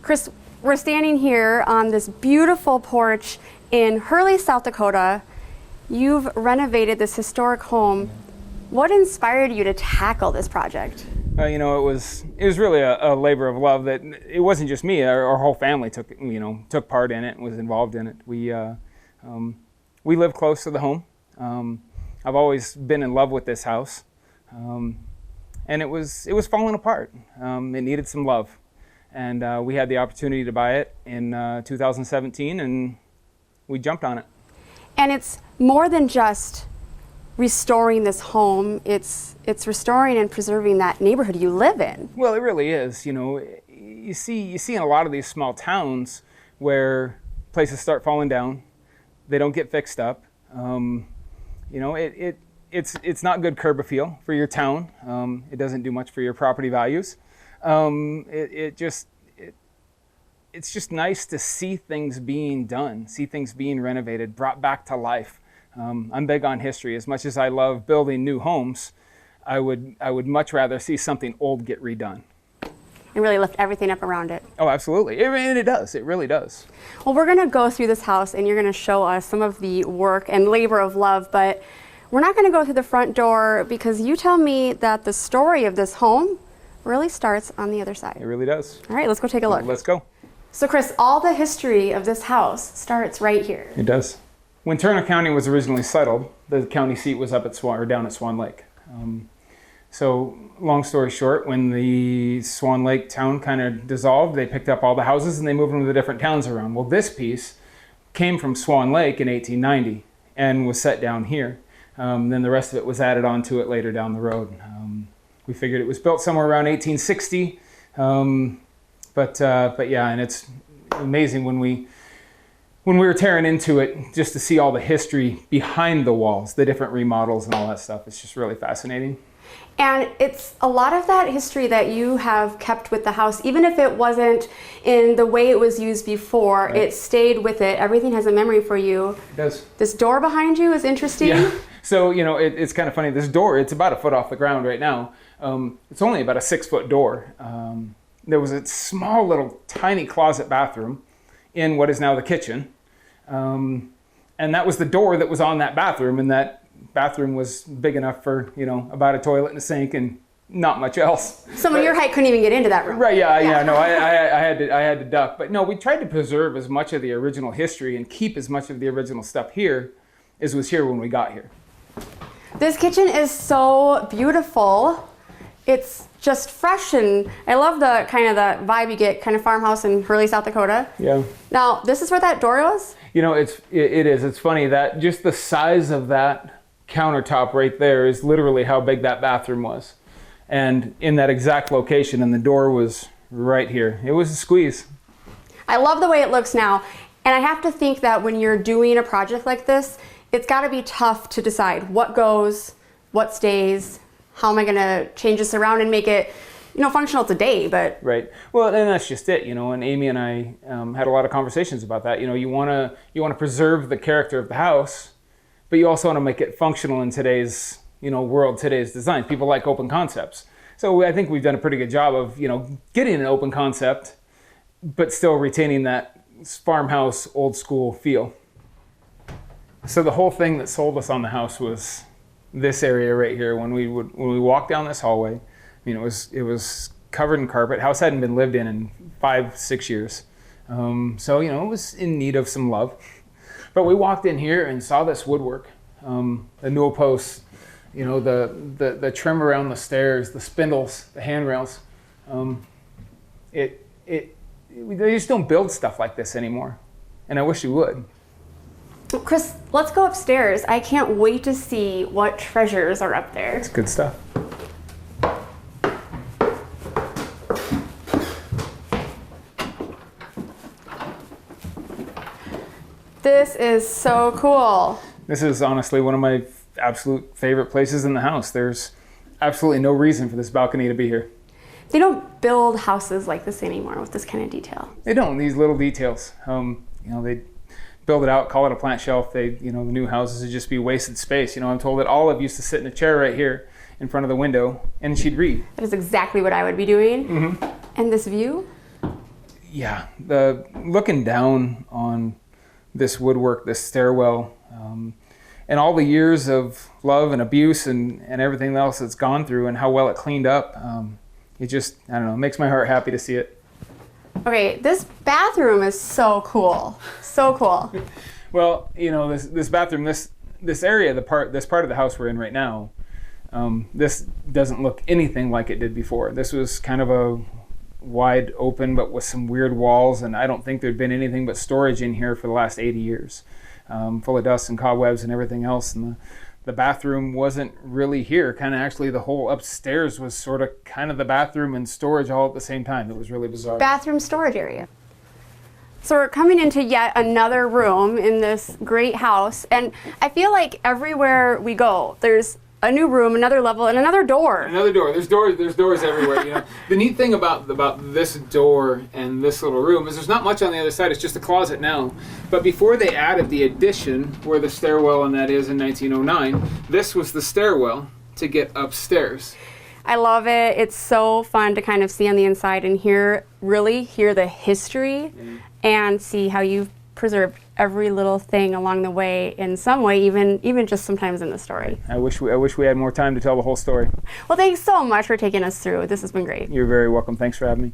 Chris, we're standing here on this beautiful porch in Hurley, South Dakota. You've renovated this historic home. What inspired you to tackle this project? You know, it was really a labor of love. That it wasn't just me; our whole family took part in it and was involved in it. We live close to the home. I've always been in love with this house, and it was falling apart. It needed some love, and we had the opportunity to buy it in 2017, and we jumped on it. And it's more than just restoring this home. It's restoring and preserving that neighborhood you live in. Well, it really is. You know, you see in a lot of these small towns where places start falling down, they don't get fixed up. You know, it's not good curb appeal for your town. It doesn't do much for your property values. It's just nice to see things being done, see things being renovated, brought back to life. I'm big on history. As much as I love building new homes, I would much rather see something old get redone. And really lift everything up around it. Oh, absolutely. It does. It really does. Well, we're going to go through this house and you're going to show us some of the work and labor of love, but we're not going to go through the front door because you tell me that the story of this home really starts on the other side. It really does. All right, let's go take a look. Let's go. So Chris, all the history of this house starts right here. It does. When Turner County was originally settled, the county seat was up at down at Swan Lake. So long story short, when the Swan Lake town kind of dissolved, they picked up all the houses and they moved them to the different towns around. Well, this piece came from Swan Lake in 1890 and was set down here. Then the rest of it was added onto it later down the road. We figured it was built somewhere around 1860. But yeah, and it's amazing when we were tearing into it just to see all the history behind the walls, the different remodels and all that stuff. It's just really fascinating. And it's a lot of that history that you have kept with the house, even if it wasn't in the way it was used before, right. It stayed with it. Everything has a memory for you. It does. This door behind you is interesting. Yeah. So, you know, it's kind of funny. This door, it's about a foot off the ground right now. It's only about a 6-foot door. There was a small little tiny closet bathroom in what is now the kitchen. And that was the door that was on that bathroom, and that bathroom was big enough for, you know, about a toilet and a sink and not much else. Someone your height couldn't even get into that room. Right, yeah, no, I had to duck. But no, we tried to preserve as much of the original history and keep as much of the original stuff here as was here when we got here. This kitchen is so beautiful. It's just fresh, and I love the kind of the vibe you get, kind of farmhouse in Hurley, South Dakota. Yeah. Now, this is where that door was? You know, it is. It's funny that just the size of that countertop right there is literally how big that bathroom was. And in that exact location, and the door was right here. It was a squeeze. I love the way it looks now. And I have to think that when you're doing a project like this, it's got to be tough to decide what goes, what stays, how am I going to change this around and make it, you know, functional today, but... Right. Well, and that's just it, you know, and Amy and I had a lot of conversations about that. You know, you want to preserve the character of the house, but you also want to make it functional in today's, you know, world, today's design. People like open concepts. So I think we've done a pretty good job of, you know, getting an open concept, but still retaining that farmhouse, old school feel. So the whole thing that sold us on the house was this area right here. When we walked down this hallway, I mean, it was covered in carpet. House hadn't been lived in 5-6 years. So, you know, it was in need of some love. But we walked in here and saw this woodwork, the newel posts, you know, the trim around the stairs, the spindles, the handrails. They just don't build stuff like this anymore. And I wish you would. Chris, let's go upstairs. I can't wait to see what treasures are up there. It's good stuff. This is so cool. This is honestly one of my absolute favorite places in the house. There's absolutely no reason for this balcony to be here. They don't build houses like this anymore with this kind of detail. They don't, these little details. You know, they build it out, call it a plant shelf. The new houses would just be wasted space. You know, I'm told that Olive used to sit in a chair right here in front of the window and she'd read. That is exactly what I would be doing. Mm-hmm. And this view? yeah, the looking down on this woodwork, this stairwell, and all the years of love and abuse and everything else it's gone through and how well it cleaned up, it just, I don't know, it makes my heart happy to see it. Okay, this bathroom is so cool. So cool. Well, you know, this bathroom, this area, this part of the house we're in right now, this doesn't look anything like it did before. This was kind of a wide open, but with some weird walls, and I don't think there'd been anything but storage in here for the last 80 years, full of dust and cobwebs and everything else. And the bathroom wasn't really here. Kind of actually the whole upstairs was sort of kind of the bathroom and storage all at the same time. It was really bizarre. Bathroom storage area. So we're coming into yet another room in this great house, and I feel like everywhere we go, there's a new room, another level, and another door. Another door. There's doors everywhere. You know, the neat thing about this door and this little room is there's not much on the other side. It's just a closet now. But before they added the addition, where the stairwell and that is in 1909, this was the stairwell to get upstairs. I love it. It's so fun to kind of see on the inside and really hear the history and see how you've preserved every little thing along the way in some way, even just sometimes in the story. I wish we had more time to tell the whole story. Well, thanks so much for taking us through. This has been great. You're very welcome. Thanks for having me.